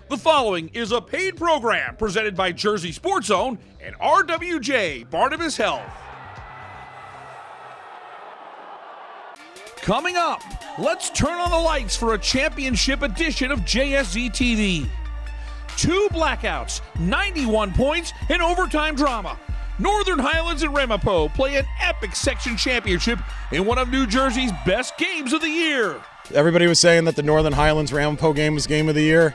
The following is a paid program presented by Jersey Sports Zone and RWJ Barnabas Health. Coming up, let's turn on the lights for a championship edition of JSZ TV. 2 blackouts, 91 points, and overtime drama. Northern Highlands and Ramapo play an epic section championship in one of New Jersey's best games of the year. Everybody was saying that the Northern Highlands Ramapo game was game of the year.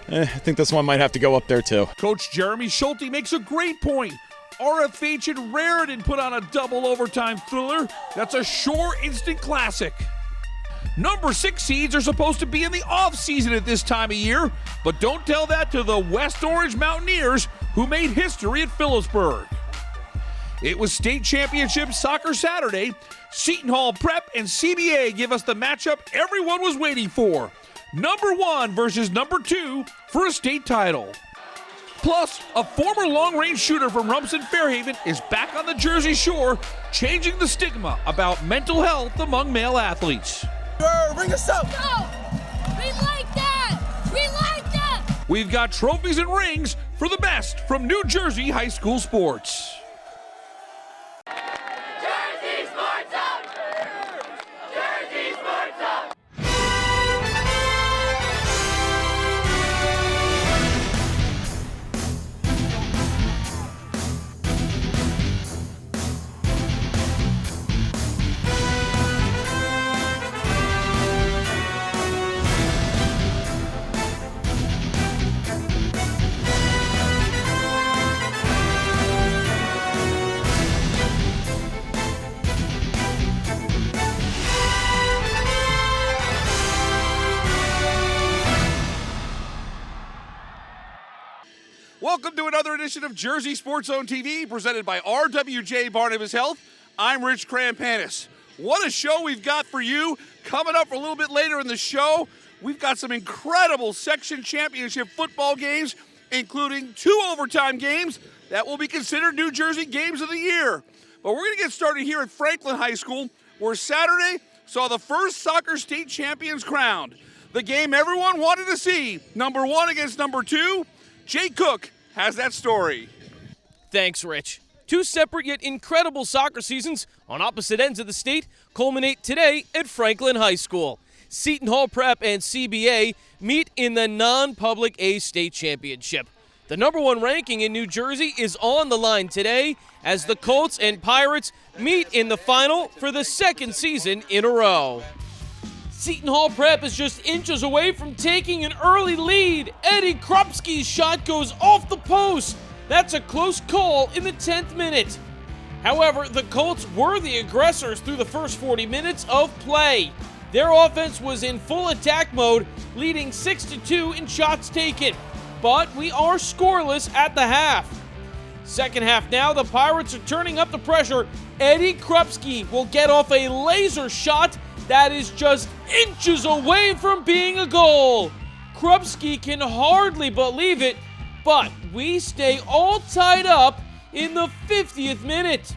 I think this one might have to go up there too. Coach Jeremy Schulte makes a great point. RFH and Raritan put on a double overtime thriller that's a sure instant classic. Number 6 seeds are supposed to be in the off-season at this time of year, but don't tell that to the West Orange Mountaineers who made history at Phillipsburg. It was state championship soccer Saturday. Seton Hall Prep and CBA give us the matchup everyone was waiting for. Number 1 versus number 2 for a state title. Plus, a former long-range shooter from Rumson Fairhaven is back on the Jersey Shore, changing the stigma about mental health among male athletes. Bring us up! Go! We like that! We like that! We've got trophies and rings for the best from New Jersey high school sports. Jersey Sports Zone! Jersey Sports Zone! Welcome to another edition of Jersey Sports Zone TV, presented by RWJ Barnabas Health. I'm Rich Krampanis. What a show we've got for you. Coming up a little bit later in the show, we've got some incredible section championship football games, including 2 overtime games that will be considered New Jersey games of the year. But we're going to get started here at Franklin High School, where Saturday saw the first soccer state champions crowned. The game everyone wanted to see, number 1 against number 2. Jay Cook has that story. Thanks, Rich. 2 separate yet incredible soccer seasons on opposite ends of the state culminate today at Franklin High School. Seton Hall Prep and CBA meet in the non-public A state championship. The number 1 ranking in New Jersey is on the line today as the Colts and Pirates meet in the final for the 2nd season in a row. Seton Hall Prep is just inches away from taking an early lead. Eddie Krupski's shot goes off the post. That's a close call in the 10th minute. However, the Colts were the aggressors through the first 40 minutes of play. Their offense was in full attack mode, leading 6-2 in shots taken. But we are scoreless at the half. Second half now, the Pirates are turning up the pressure. Eddie Krupski will get off a laser shot that is just inches away from being a goal. Krupski can hardly believe it, but we stay all tied up in the 50th minute.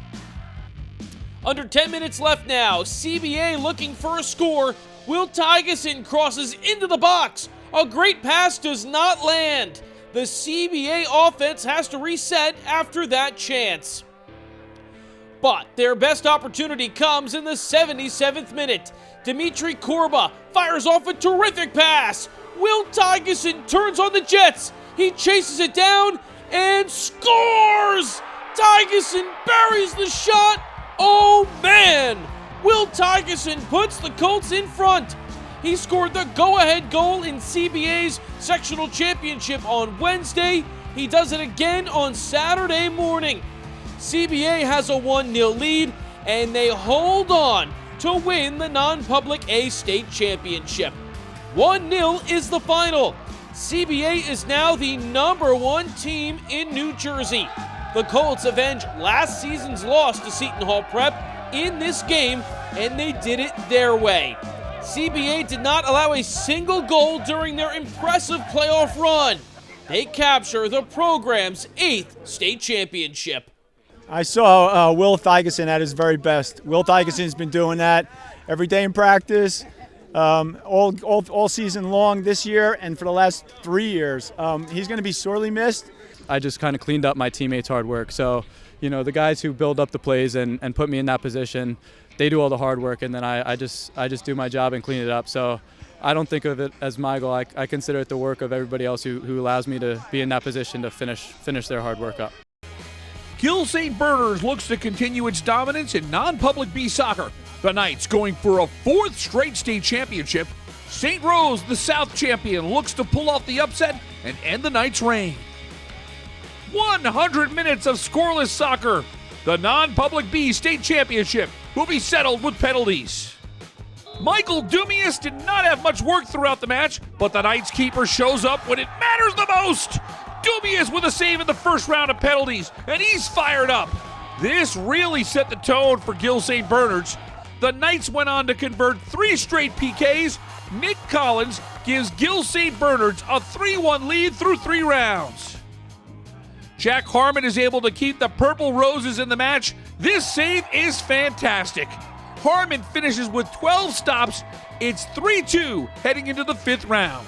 Under 10 minutes left now, CBA looking for a score. Will Tygeson crosses into the box. A great pass does not land. The CBA offense has to reset after that chance. But their best opportunity comes in the 77th minute. Dimitri Korba fires off a terrific pass. Will Tygeson turns on the Jets. He chases it down and scores! Tygeson buries the shot. Oh man! Will Tygeson puts the Colts in front. He scored the go-ahead goal in CBA's sectional championship on Wednesday. He does it again on Saturday morning. CBA has a 1-0 lead, and they hold on to win the non-public A state championship. 1-0 is the final. CBA is now the number 1 team in New Jersey. The Colts avenge last season's loss to Seton Hall Prep in this game, and they did it their way. CBA did not allow a single goal during their impressive playoff run. They capture the program's 8th state championship. I saw Will Tygeson at his very best. Will Tygoson's been doing that every day in practice. all season long this year and for the last 3 years. He's going to be sorely missed. I just kind of cleaned up my teammates' hard work. So, the guys who build up the plays and put me in that position, they do all the hard work, and then I just do my job and clean it up. So I don't think of it as my goal. I consider it the work of everybody else who allows me to be in that position to finish their hard work up. Gill St. Bernard's looks to continue its dominance in non-public B soccer. The Knights going for a 4th straight state championship. St. Rose, the South champion, looks to pull off the upset and end the Knights' reign. 100 minutes of scoreless soccer. The non-public B state championship will be settled with penalties. Michael Dumius did not have much work throughout the match, but the Knights keeper shows up when it matters the most. Dumius with a save in the first round of penalties, and he's fired up. This really set the tone for Gill St. Bernard's. The Knights went on to convert 3 straight PKs. Nick Collins gives Gill St. Bernard's a 3-1 lead through 3 rounds. Jack Harmon is able to keep the Purple Roses in the match. This save is fantastic. Harmon finishes with 12 stops. It's 3-2 heading into the 5th round.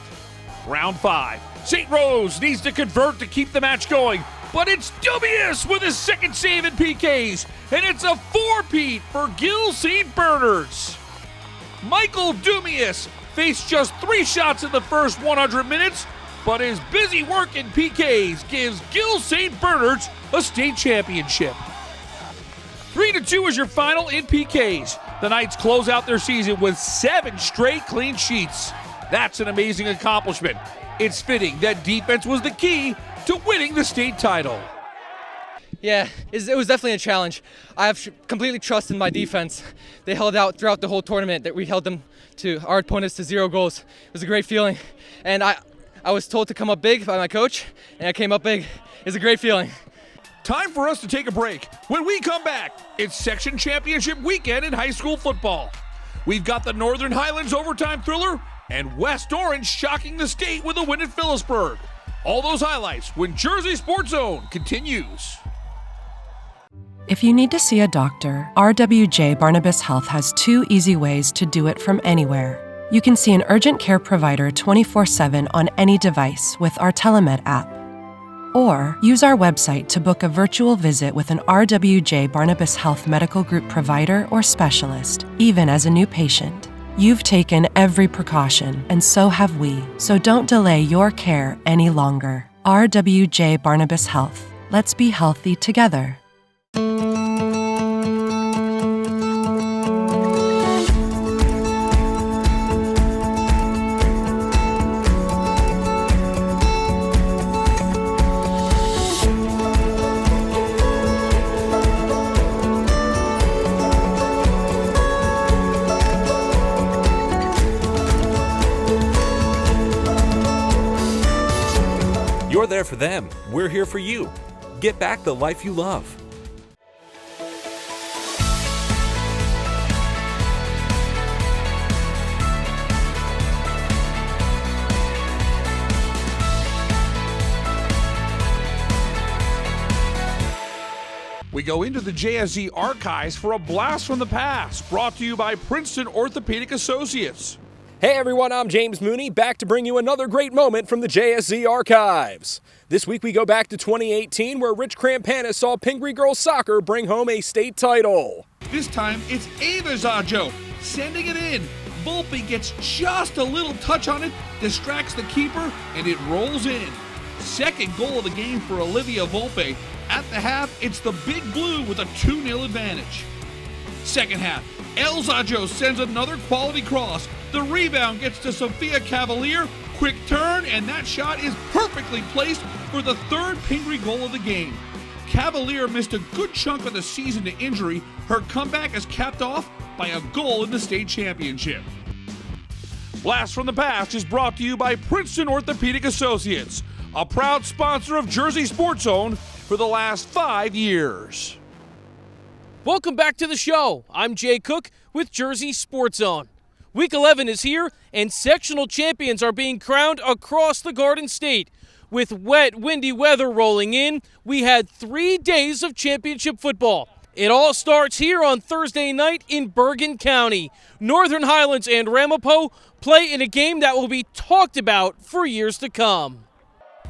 Round 5. St. Rose needs to convert to keep the match going, but it's Dubious with his 2nd save in PKs, and it's a 4-peat for Gill St. Bernard's. Michael Dumius faced just 3 shots in the first 100 minutes, but his busy work in PKs gives Gill St. Bernard's a state championship. 3-2 is your final in PKs. The Knights close out their season with 7 straight clean sheets. That's an amazing accomplishment. It's fitting that defense was the key to winning the state title. Yeah, it was definitely a challenge. I have completely trust in my defense. They held out throughout the whole tournament. That we held our opponents to 0 goals. It was a great feeling. And I was told to come up big by my coach, and I came up big. It's a great feeling. Time for us to take a break. When we come back, it's section championship weekend in high school football. We've got the Northern Highlands overtime thriller and West Orange shocking the state with a win at Phillipsburg. All those highlights when Jersey Sports Zone continues. If you need to see a doctor, RWJ Barnabas Health has 2 easy ways to do it from anywhere. You can see an urgent care provider 24/7 on any device with our Telemed app. Or use our website to book a virtual visit with an RWJ Barnabas Health Medical Group provider or specialist, even as a new patient. You've taken every precaution, and so have we, so don't delay your care any longer. RWJ Barnabas Health. Let's be healthy together. You're there for them. We're here for you. Get back the life you love. We go into the JSZ archives for a blast from the past, brought to you by Princeton Orthopedic Associates. Hey everyone, I'm James Mooney, back to bring you another great moment from the JSZ archives. This week we go back to 2018, where Rich Crampanis saw Pingree Girls Soccer bring home a state title. This time it's Ava Zajo sending it in. Volpe gets just a little touch on it, distracts the keeper, and it rolls in. Second goal of the game for Olivia Volpe. At the half, it's the Big Blue with a 2-0 advantage. Second half, El Zajo sends another quality cross. The rebound gets to Sophia Cavalier. Quick turn, and that shot is perfectly placed for the 3rd Pingree goal of the game. Cavalier missed a good chunk of the season to injury. Her comeback is capped off by a goal in the state championship. Blast from the Past is brought to you by Princeton Orthopedic Associates, a proud sponsor of Jersey Sports Zone for the last 5 years. Welcome back to the show. I'm Jay Cook with Jersey Sports Zone. Week 11 is here, and sectional champions are being crowned across the Garden State. With wet, windy weather rolling in, we had 3 days of championship football. It all starts here on Thursday night in Bergen County. Northern Highlands and Ramapo play in a game that will be talked about for years to come.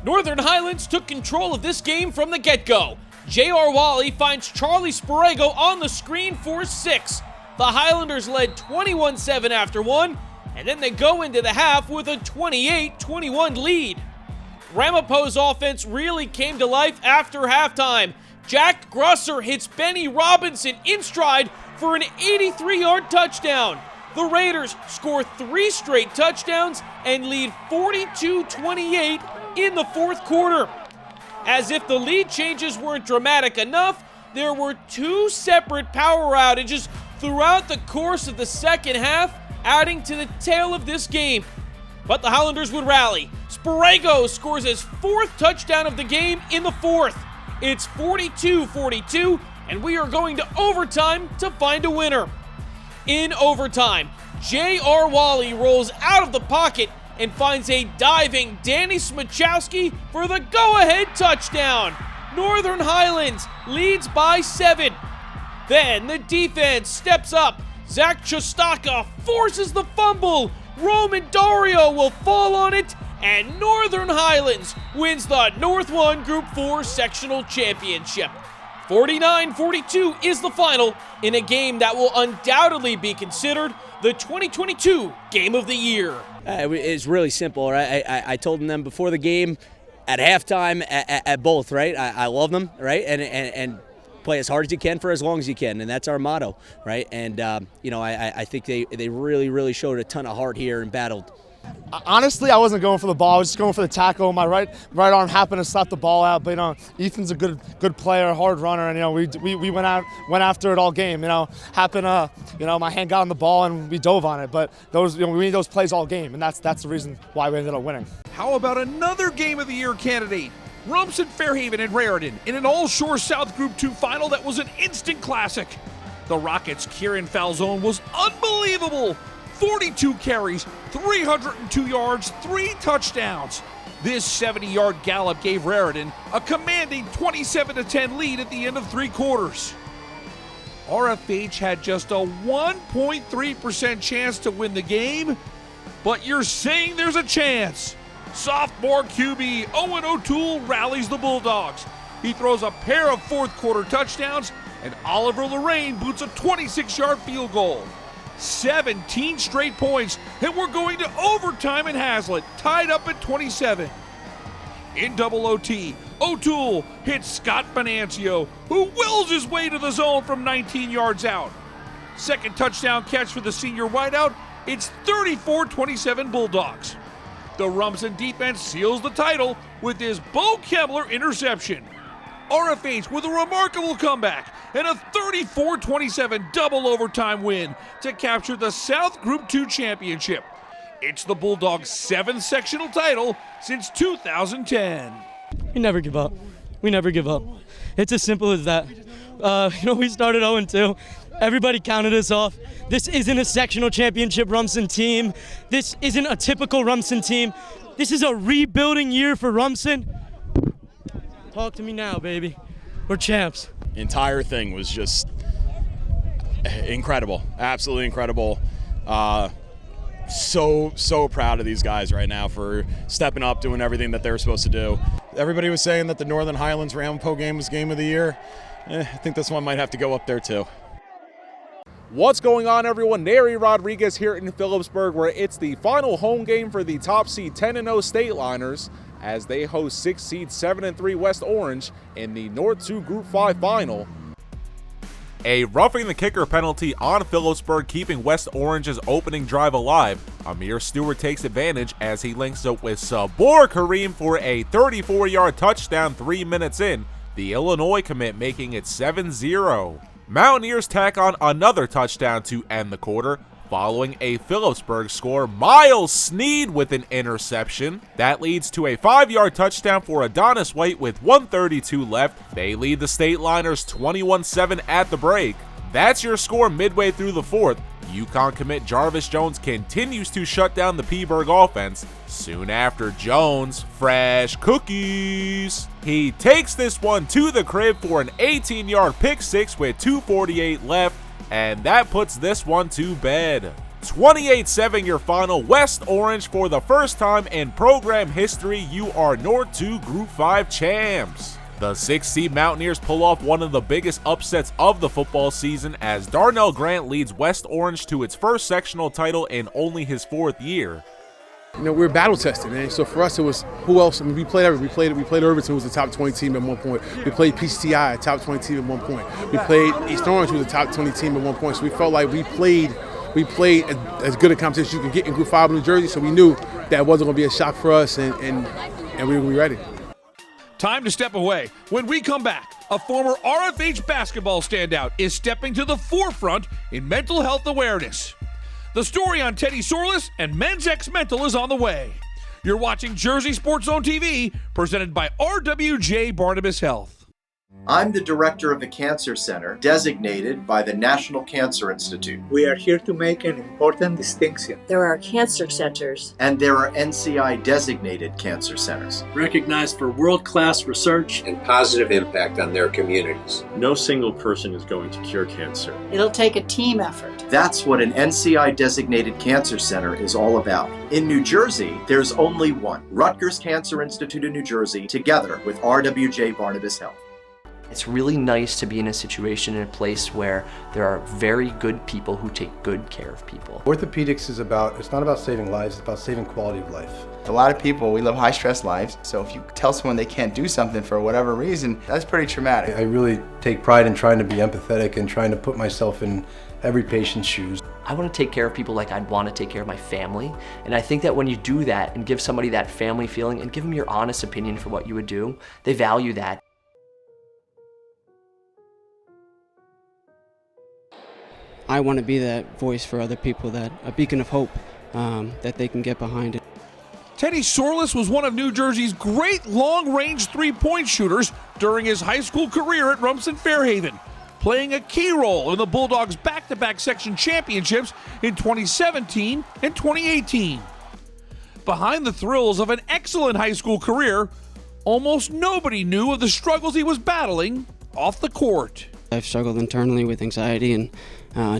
Northern Highlands took control of this game from the get-go. J.R. Wally finds Charlie Sporego on the screen for 6. The Highlanders led 21-7 after 1, and then they go into the half with a 28-21 lead. Ramapo's offense really came to life after halftime. Jack Grusser hits Benny Robinson in stride for an 83-yard touchdown. The Raiders score 3 straight touchdowns and lead 42-28 in the fourth quarter. As if the lead changes weren't dramatic enough, there were 2 separate power outages throughout the course of the second half, adding to the tale of this game. But the Highlanders would rally. Sporego scores his 4th touchdown of the game in the 4th. It's 42-42, and we are going to overtime to find a winner. In overtime, J.R. Wally rolls out of the pocket and finds a diving Danny Smachowski for the go-ahead touchdown. Northern Highlands leads by 7. Then the defense steps up. Zach Chostaka forces the fumble. Roman Dario will fall on it, and Northern Highlands wins the North 1 Group 4 Sectional Championship. 49-42 is the final in a game that will undoubtedly be considered the 2022 Game of the Year. It's really simple, right? I told them before the game, at halftime, at both, right? I love them, right? And play as hard as you can for as long as you can, and that's our motto, right? And I think they really showed a ton of heart here and battled. Honestly, I wasn't going for the ball. I was just going for the tackle. My right arm happened to slap the ball out, but Ethan's a good player, hard runner, and we went after it all game. Happened my hand got on the ball and we dove on it. But we need those plays all game, and that's the reason why we ended up winning. How about another Game of the Year candidate? Rumson, Fairhaven, and Raritan in an All-Shore South Group 2 final that was an instant classic. The Rockets' Kieran Falzone was unbelievable. 42 carries, 302 yards, 3 touchdowns. This 70-yard gallop gave Raritan a commanding 27-10 lead at the end of 3 quarters. RFH had just a 1.3% chance to win the game, but you're saying there's a chance. Sophomore QB Owen O'Toole rallies the Bulldogs. He throws a pair of fourth-quarter touchdowns, and Oliver Lorraine boots a 26-yard field goal. 17 straight points, and we're going to overtime in Hazlet, tied up at 27. In double OT, O'Toole hits Scott Venancio, who wills his way to the zone from 19 yards out. Second touchdown catch for the senior wideout. It's 34-27 Bulldogs. The Rumson defense seals the title with his Bo Kemmler interception. RFH with a remarkable comeback and a 34-27 double overtime win to capture the South Group 2 championship. It's the Bulldogs' 7th sectional title since 2010. We never give up. We never give up. It's as simple as that. We started 0-2. Everybody counted us off. This isn't a sectional championship Rumson team. This isn't a typical Rumson team. This is a rebuilding year for Rumson. Talk to me now, baby. We're champs. The entire thing was just incredible, absolutely incredible. So proud of these guys right now for stepping up, doing everything that they were supposed to do. Everybody was saying that the Northern Highlands Ramapo game was Game of the Year. I think this one might have to go up there too. What's going on, everyone? Neri Rodriguez here in Phillipsburg, where it's the final home game for the top seed 10-0 State Liners as they host 6th seed 7-3 West Orange in the North 2 Group 5 final. A roughing the kicker penalty on Phillipsburg, keeping West Orange's opening drive alive. Amir Stewart takes advantage as he links up with Sabor Kareem for a 34-yard touchdown 3 minutes in, the Illinois commit making it 7-0. Mountaineers tack on another touchdown to end the quarter. Following a Phillipsburg score, Miles Sneed with an interception. That leads to a 5-yard touchdown for Adonis White with 1:32 left. They lead the State Liners 21-7 at the break. That's your score midway through the fourth. UConn commit Jarvis Jones continues to shut down the Peaburg offense. Soon after, Jones, fresh cookies. He takes this one to the crib for an 18-yard pick six with 2:48 left, and that puts this one to bed. 28-7 your final. West Orange, for the first time in program history, you are North 2 Group 5 champs. The 6th seed Mountaineers pull off one of the biggest upsets of the football season as Darnell Grant leads West Orange to its first sectional title in only his 4th year. You know, we're battle tested, man. So for us, it was who else? I mean, we played everything. We played Irvington, who was the top 20 team at one point. We played PCTI, a top 20 team at one point. We played East Orange, who was a top 20 team at one point. So we felt like we played as good a competition as you can get in Group 5 in New Jersey. So we knew that wasn't going to be a shock for us, and we were going to be ready. Time to step away. When we come back, a former RFH basketball standout is stepping to the forefront in mental health awareness. The story on Teddy Sorless and Men's X Mental is on the way. You're watching Jersey Sports Zone TV, presented by RWJ Barnabas Health. I'm the director of the Cancer Center, designated by the National Cancer Institute. We are here to make an important distinction. There are cancer centers. And there are NCI-designated cancer centers. Recognized for world-class research and positive impact on their communities. No single person is going to cure cancer. It'll take a team effort. That's what an NCI-designated cancer center is all about. In New Jersey, there's only one. Rutgers Cancer Institute in New Jersey, together with RWJ Barnabas Health. It's really nice to be in a situation, in a place where there are very good people who take good care of people. Orthopedics is it's not about saving lives, it's about saving quality of life. A lot of people, we live high stress lives, so if you tell someone they can't do something for whatever reason, that's pretty traumatic. I really take pride in trying to be empathetic and trying to put myself in every patient's shoes. I want to take care of people like I'd want to take care of my family, and I think that when you do that and give somebody that family feeling and give them your honest opinion for what you would do, they value that. I want to be that voice for other people, a beacon of hope that they can get behind it. Teddy Sorless was one of New Jersey's great long-range three-point shooters during his high school career at Rumson Fairhaven, playing a key role in the Bulldogs' back-to-back section championships in 2017 and 2018. Behind the thrills of an excellent high school career, almost nobody knew of the struggles he was battling off the court. I've struggled internally with anxiety and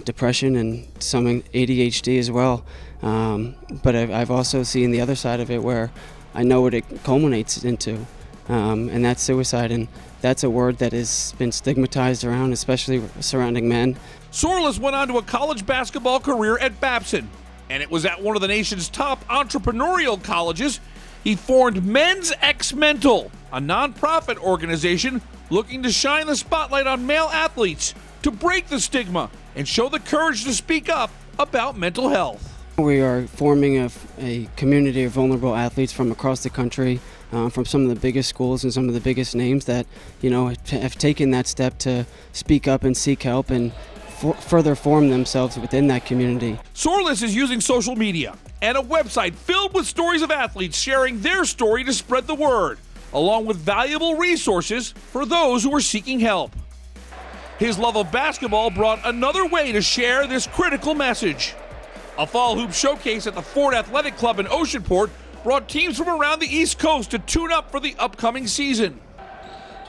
depression and some ADHD as well. But I've also seen the other side of it where I know what it culminates into, and that's suicide. And that's a word that has been stigmatized around, especially surrounding men. Sorless went on to a college basketball career at Babson, and it was at one of the nation's top entrepreneurial colleges he formed Men's X Mental, a nonprofit organization looking to shine the spotlight on male athletes, to break the stigma and show the courage to speak up about mental health. We are forming a community of vulnerable athletes from across the country, from some of the biggest schools and some of the biggest names that, have taken that step to speak up and seek help and further form themselves within that community. Sorless is using social media and a website filled with stories of athletes sharing their story to spread the word, along with valuable resources for those who are seeking help. His love of basketball brought another way to share this critical message. A fall hoop showcase at the Ford Athletic Club in Oceanport brought teams from around the East Coast to tune up for the upcoming season.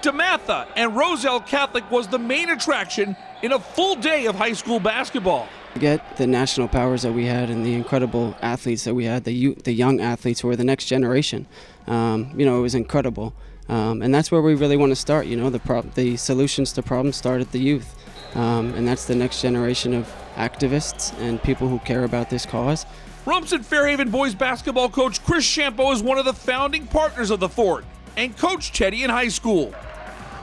DeMatha and Roselle Catholic was the main attraction in a full day of high school basketball. Get the national powers that we had and the incredible athletes that we had, the young athletes who are the next generation. It was incredible. And that's where we really want to start. The solutions to problems start at the youth. And that's the next generation of activists and people who care about this cause. Rumson Fairhaven boys basketball coach Chris Champeau is one of the founding partners of the Fort and coached Teddy in high school.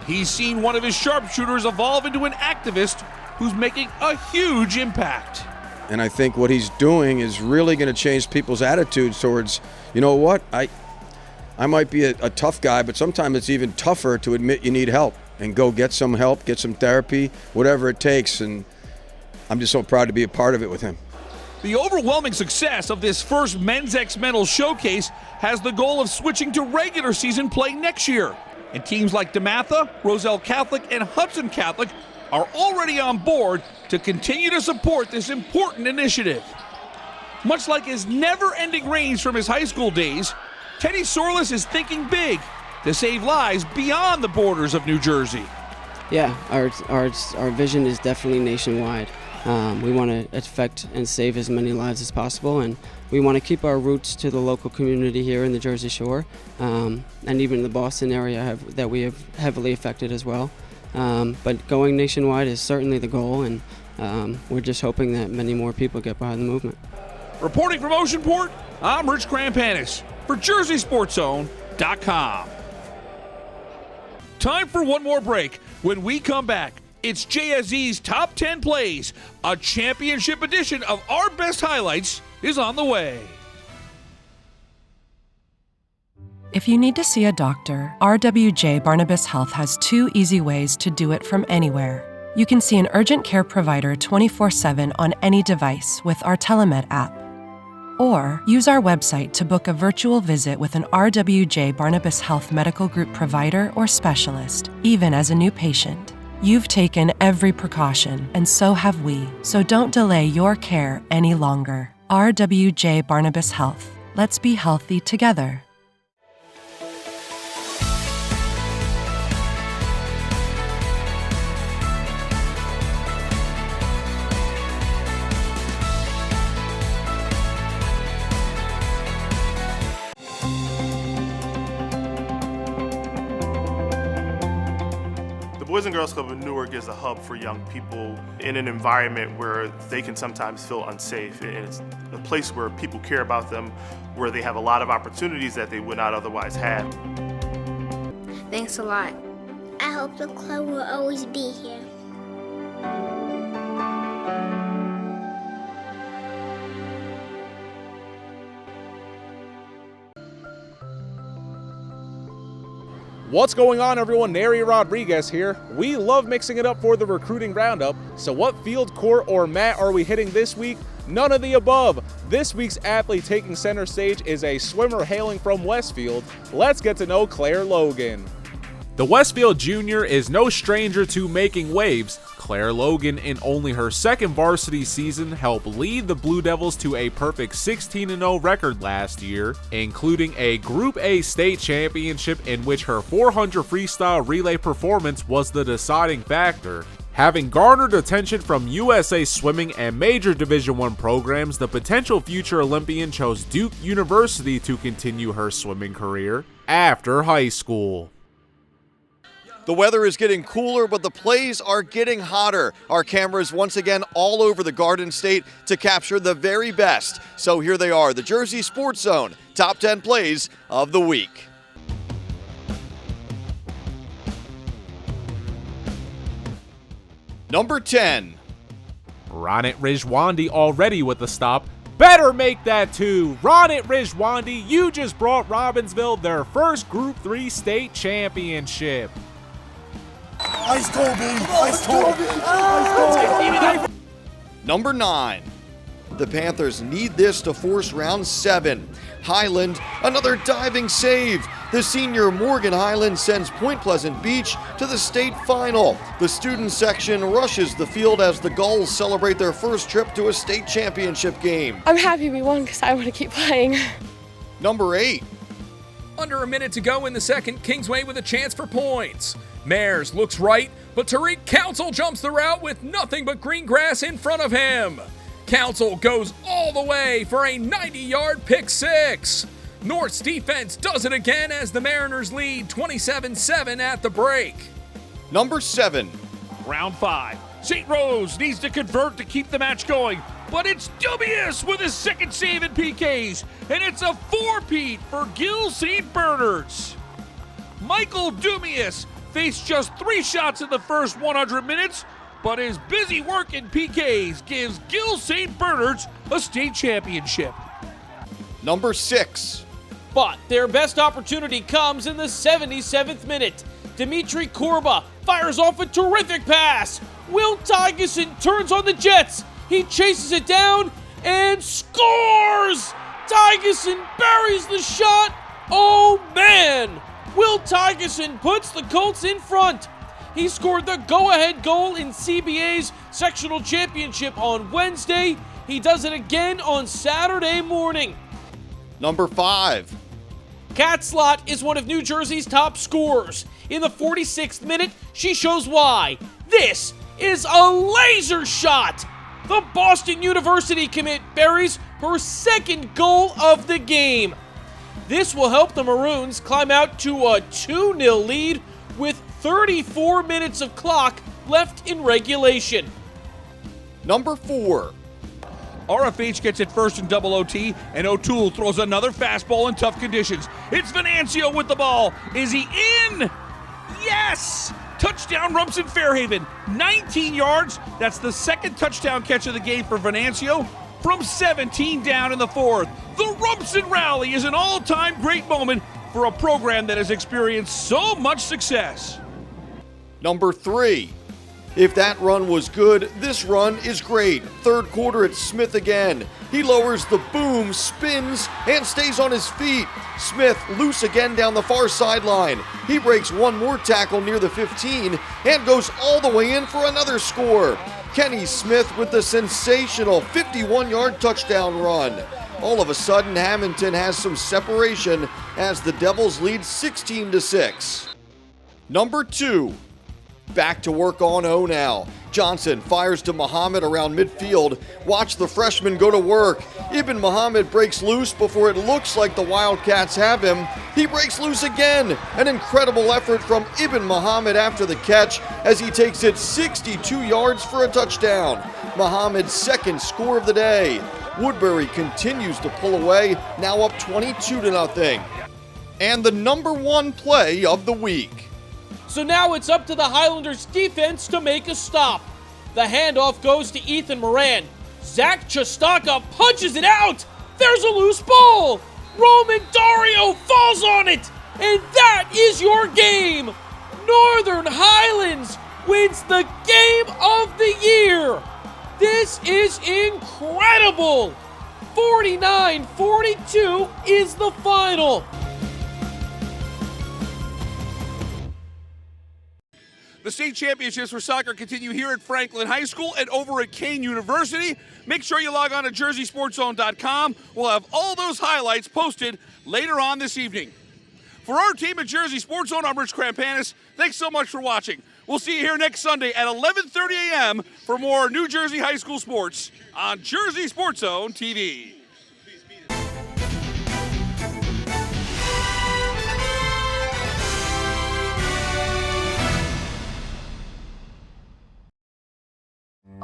He's seen one of his sharpshooters evolve into an activist who's making a huge impact. And I think what he's doing is really going to change people's attitudes towards, you know what, I might be a tough guy, but sometimes it's even tougher to admit you need help and go get some help, get some therapy, whatever it takes. And I'm just so proud to be a part of it with him. The overwhelming success of this first Men's X Mental showcase has the goal of switching to regular season play next year. And teams like DeMatha, Roselle Catholic, and Hudson Catholic are already on board to continue to support this important initiative. Much like his never-ending reigns from his high school days, Teddy Sorlis is thinking big to save lives beyond the borders of New Jersey. Yeah, our vision is definitely nationwide. We want to affect and save as many lives as possible, and we want to keep our roots to the local community here in the Jersey Shore, and even the Boston area that we have heavily affected as well. But going nationwide is certainly the goal, and we're just hoping that many more people get behind the movement. Reporting from Oceanport, I'm Rich Krampanis for JerseySportsZone.com. Time for one more break. When we come back, it's JSZ's Top 10 Plays. A championship edition of our best highlights is on the way. If you need to see a doctor, RWJ Barnabas Health has 2 easy ways to do it from anywhere. You can see an urgent care provider 24/7 on any device with our Telemed app. Or use our website to book a virtual visit with an RWJ Barnabas Health Medical Group provider or specialist, even as a new patient. You've taken every precaution, and so have we. So don't delay your care any longer. RWJ Barnabas Health. Let's be healthy together. The Boys and Girls Club of Newark is a hub for young people in an environment where they can sometimes feel unsafe. And it's a place where people care about them, where they have a lot of opportunities that they would not otherwise have. Thanks a lot. I hope the club will always be here. What's going on, everyone? Neri Rodriguez here. We love mixing it up for the recruiting roundup. So what field, court, or mat are we hitting this week? None of the above. This week's athlete taking center stage is a swimmer hailing from Westfield. Let's get to know Claire Logan. The Westfield Junior is no stranger to making waves. Claire Logan, in only her second varsity season, helped lead the Blue Devils to a perfect 16-0 record last year, including a Group A state championship in which her 400 freestyle relay performance was the deciding factor. Having garnered attention from USA Swimming and major Division I programs, the potential future Olympian chose Duke University to continue her swimming career after high school. The weather is getting cooler, but the plays are getting hotter. Our cameras once again all over the Garden State to capture the very best. So here they are, the Jersey Sports Zone Top 10 Plays of the Week. Number 10. Ronit Rijwandi already with the stop. Better make that 2. Ronit Rijwandi, you just brought Robbinsville their first Group 3 state championship. Ice cold, baby. Ice cold. Ice cold. Number 9. The Panthers need this to force round 7. Highland, another diving save. The senior Morgan Highland sends Point Pleasant Beach to the state final. The student section rushes the field as the Gulls celebrate their first trip to a state championship game. I'm happy we won because I want to keep playing. Number 8. Under a minute to go in the second, Kingsway with a chance for points. Mares looks right, but Tariq Council jumps the route with nothing but green grass in front of him. Council goes all the way for a 90-yard pick six. North's defense does it again as the Mariners lead 27-7 at the break. Number 7. Round 5. St. Rose needs to convert to keep the match going, but it's Dubious with his second save in PKs, and it's a 4-peat for Gill St. Bernard's. Michael Dubious faced just 3 shots in the first 100 minutes, but his busy work in PKs gives Gill St. Bernard's a state championship. Number 6. But their best opportunity comes in the 77th minute. Dimitri Korba fires off a terrific pass. Will Tygeson turns on the Jets. He chases it down and scores! Tygeson buries the shot. Oh man! Will Tygeson puts the Colts in front. He scored the go-ahead goal in CBA's sectional championship on Wednesday. He does it again on Saturday morning. Number 5. Kat Slott is one of New Jersey's top scorers. In the 46th minute, she shows why. This is a laser shot. The Boston University commit buries her second goal of the game. This will help the Maroons climb out to a 2-0 lead with 34 minutes of clock left in regulation. Number 4. RFH gets it first in double OT, and O'Toole throws another fastball in tough conditions. It's Venancio with the ball. Is he in? Yes! Touchdown Rumson Fairhaven, 19 yards. That's the second touchdown catch of the game for Venancio from 17 down in the fourth. The Rumson Rally is an all-time great moment for a program that has experienced so much success. Number 3. If that run was good, this run is great. Third quarter, it's Smith again. He lowers the boom, spins, and stays on his feet. Smith loose again down the far sideline. He breaks one more tackle near the 15 and goes all the way in for another score. Kenny Smith with the sensational 51-yard touchdown run. All of a sudden, Hamilton has some separation as the Devils lead 16-6. Number 2. Back to work on O now. Johnson fires to Muhammad around midfield. Watch the freshman go to work. Ibn Muhammad breaks loose before it looks like the Wildcats have him. He breaks loose again. An incredible effort from Ibn Muhammad after the catch as he takes it 62 yards for a touchdown. Muhammad's second score of the day. Woodbury continues to pull away, now up 22-0. And the number 1 play of the week. So now it's up to the Highlanders defense to make a stop. The handoff goes to Ethan Moran. Zach Chastaka punches it out. There's a loose ball. Roman Dario falls on it. And that is your game. Northern Highlands wins the game of the year. This is incredible. 49-42 is the final. The state championships for soccer continue here at Franklin High School and over at Kane University. Make sure you log on to JerseySportsZone.com. We'll have all those highlights posted later on this evening. For our team at Jersey Sports Zone, I'm Rich Krampanis. Thanks so much for watching. We'll see you here next Sunday at 11:30 a.m. for more New Jersey High School sports on Jersey Sports Zone TV.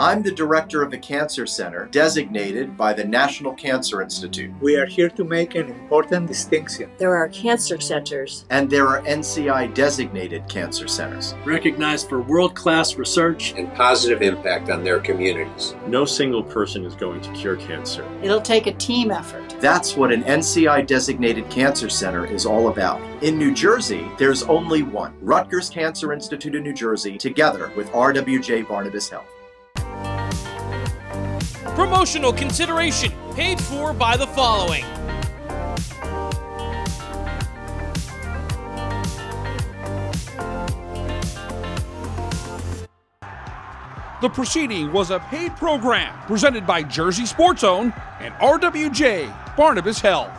I'm the director of the Cancer Center, designated by the National Cancer Institute. We are here to make an important distinction. There are cancer centers. And there are NCI-designated cancer centers. Recognized for world-class research and positive impact on their communities. No single person is going to cure cancer. It'll take a team effort. That's what an NCI-designated cancer center is all about. In New Jersey, there's only one, Rutgers Cancer Institute in New Jersey, together with RWJ Barnabas Health. Promotional consideration paid for by the following. The proceeding was a paid program presented by Jersey Sports Zone and RWJ Barnabas Health.